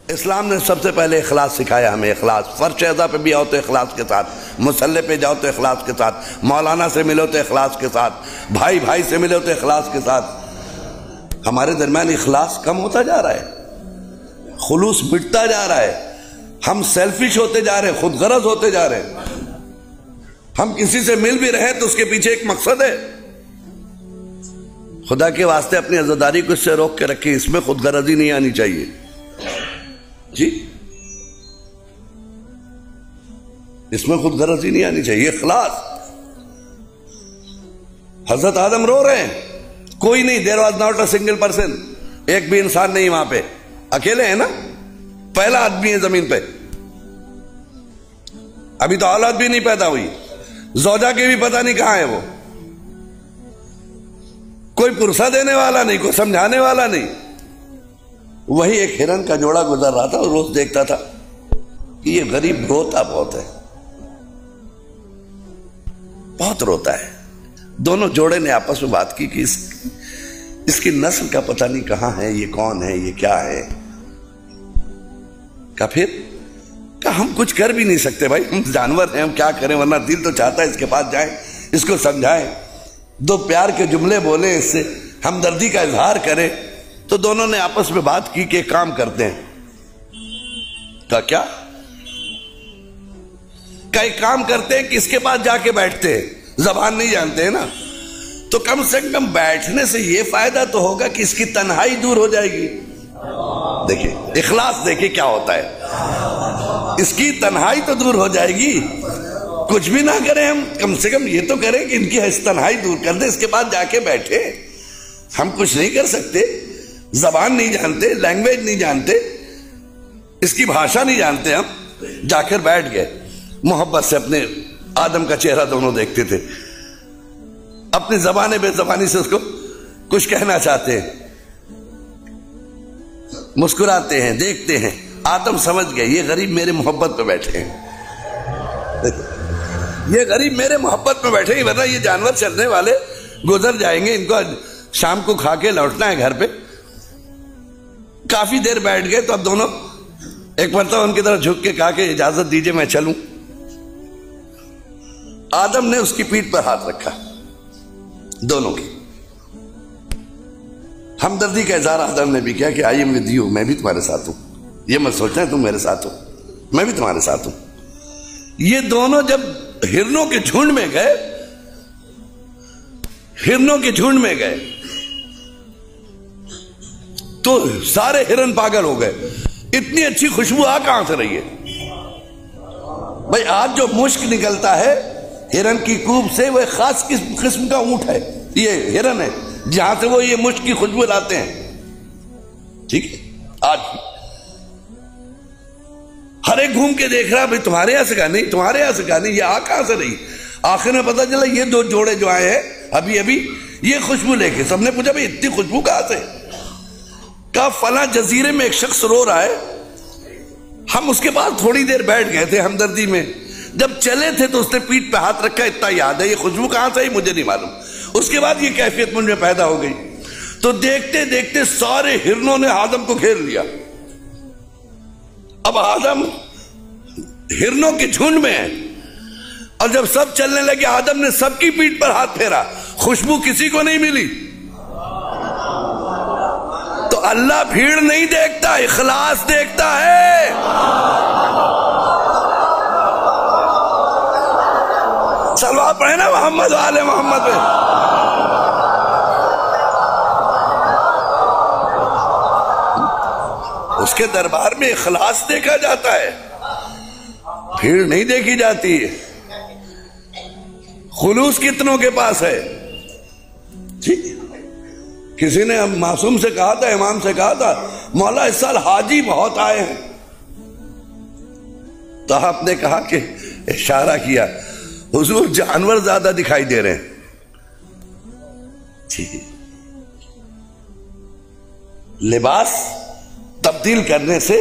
اسلام نے سب سے پہلے اخلاص سکھایا ہمیں، اخلاص۔ فرش اعضا پہ بھی آؤ تو اخلاص کے ساتھ، مصلی پہ جاؤ تو اخلاص کے ساتھ، مولانا سے ملو تو اخلاص کے ساتھ، بھائی بھائی سے ملو تو اخلاص کے ساتھ۔ ہمارے درمیان اخلاص کم ہوتا جا رہا ہے، خلوص مٹتا جا رہا ہے، ہم سیلفش ہوتے جا رہے ہیں، خود غرض ہوتے جا رہے ہیں۔ ہم کسی سے مل بھی رہے تو اس کے پیچھے ایک مقصد ہے۔ خدا کے واسطے اپنی عزاداری کو اس سے روک کے رکھیں، اس میں خود غرضی نہیں آنی چاہیے جی، اس میں خود غرضی نہیں آنی چاہیے، اخلاص۔ حضرت آدم رو رہے ہیں، کوئی نہیں، there was not a single person, ایک بھی انسان نہیں وہاں پہ، اکیلے ہیں نا، پہلا آدمی ہے زمین پہ، ابھی تو اولاد بھی نہیں پیدا ہوئی، زوجہ کے بھی پتہ نہیں کہاں ہے وہ، کوئی پرسہ دینے والا نہیں، کوئی سمجھانے والا نہیں۔ وہی ایک ہرن کا جوڑا گزر رہا تھا اور روز دیکھتا تھا کہ یہ غریب روتا بہت ہے، بہت روتا ہے۔ دونوں جوڑے نے آپس میں بات کی کہ اس کی نسل کا پتہ نہیں کہاں ہے، یہ کون ہے، یہ کیا ہے۔ کہا ہم کچھ کر بھی نہیں سکتے بھائی، ہم جانور ہیں، ہم کیا کریں، ورنہ دل تو چاہتا ہے اس کے پاس جائیں، اس کو سمجھائیں، دو پیار کے جملے بولیں، اس سے ہمدردی کا اظہار کریں۔ تو دونوں نے آپس میں بات کی کہ ایک کام کرتے ہیں۔ کہا کیا؟ کہ ایک کام کرتے ہیں کہ اس کے پاس جا کے بیٹھتے ہیں، زبان نہیں جانتے ہیں نا، تو کم سے کم بیٹھنے سے یہ فائدہ تو ہوگا کہ اس کی تنہائی دور ہو جائے گی۔ دیکھیں اخلاص، دیکھیں کیا ہوتا ہے، اس کی تنہائی تو دور ہو جائے گی۔ کچھ بھی نہ کریں ہم، کم سے کم یہ تو کریں کہ ان کی تنہائی دور کر دیں، اس کے بعد جا کے بیٹھے۔ ہم کچھ نہیں کر سکتے، زبان نہیں جانتے، لینگویج نہیں جانتے، اس کی بھاشا نہیں جانتے، ہم جا کر بیٹھ گئے۔ محبت سے اپنے آدم کا چہرہ دونوں دیکھتے تھے، اپنی زبان بے زبانی سے اس کو کچھ کہنا چاہتے ہیں، مسکراتے ہیں، دیکھتے ہیں۔ آدم سمجھ گئے یہ غریب میرے محبت پہ بیٹھے ہیں، یہ غریب میرے محبت پہ بیٹھے ہیں، ورنہ یہ جانور چلنے والے گزر جائیں گے، ان کو شام کو کھا کے لوٹنا ہے گھر پہ۔ کافی دیر بیٹھ گئے تو اب دونوں ایک مرتبہ ان کی طرف جھک کے کہا کہ اجازت دیجئے میں چلوں۔ آدم نے اس کی پیٹھ پر ہاتھ رکھا، دونوں کی ہمدردی کا اظہار آدم نے بھی کیا کہ آئی ایم ود یو، میں بھی تمہارے ساتھ ہوں، یہ مت سوچنا تم میرے ساتھ ہو، میں بھی تمہارے ساتھ ہوں۔ یہ دونوں جب ہرنوں کے جھنڈ میں گئے، ہرنوں کے جھنڈ میں گئے تو سارے ہرن پاگل ہو گئے، اتنی اچھی خوشبو آ کہاں سے رہی ہے؟ بھائی آج جو مشک نکلتا ہے ہرن کی کوب سے، وہ ایک خاص قسم کا اونٹ ہے، یہ ہرن ہے جہاں سے وہ یہ مشک کی خوشبو لاتے ہیں، ٹھیک ہے؟ آج ہر ایک گھوم کے دیکھ رہا بھائی تمہارے یہاں سے کہا نہیں، تمہارے یہاں سے کہا نہیں، یہ آ کہاں سے رہی؟ آخر میں پتا چلا یہ دو جوڑے جو آئے ہیں ابھی یہ خوشبو لے کے، سب نے پوچھا بھائی اتنی خوشبو کہاں سے؟ کہا فلاں جزیرے میں ایک شخص رو رہا ہے، ہم اس کے بعد تھوڑی دیر بیٹھ گئے تھے ہمدردی میں، جب چلے تھے تو اس نے پیٹھ پہ ہاتھ رکھا، اتنا یاد ہے، یہ خوشبو کہاں سے آئی مجھے نہیں معلوم۔ اس کے بعد یہ کیفیت مجھ میں پیدا ہو گئی، تو دیکھتے دیکھتے سارے ہرنوں نے آدم کو گھیر لیا۔ اب آدم ہرنوں کے جھنڈ میں ہے، اور جب سب چلنے لگے آدم نے سب کی پیٹھ پر ہاتھ پھیرا، خوشبو کسی کو نہیں ملی۔ تو اللہ بھیڑ نہیں دیکھتا، اخلاص دیکھتا ہے۔ صلوات پڑھیں نا محمد وآل محمد پہ۔ اس کے دربار میں اخلاص دیکھا جاتا ہے، بھیڑ نہیں دیکھی جاتی ہے۔ خلوص کتنوں کے پاس ہے؟ ٹھیک، کسی نے معصوم سے کہا تھا، امام سے کہا تھا مولا اس سال حاجی بہت آئے ہیں، تو آپ نے کہا کہ اشارہ کیا حضور جانور زیادہ دکھائی دے رہے ہیں۔ ٹھیک، لباس تبدیل کرنے سے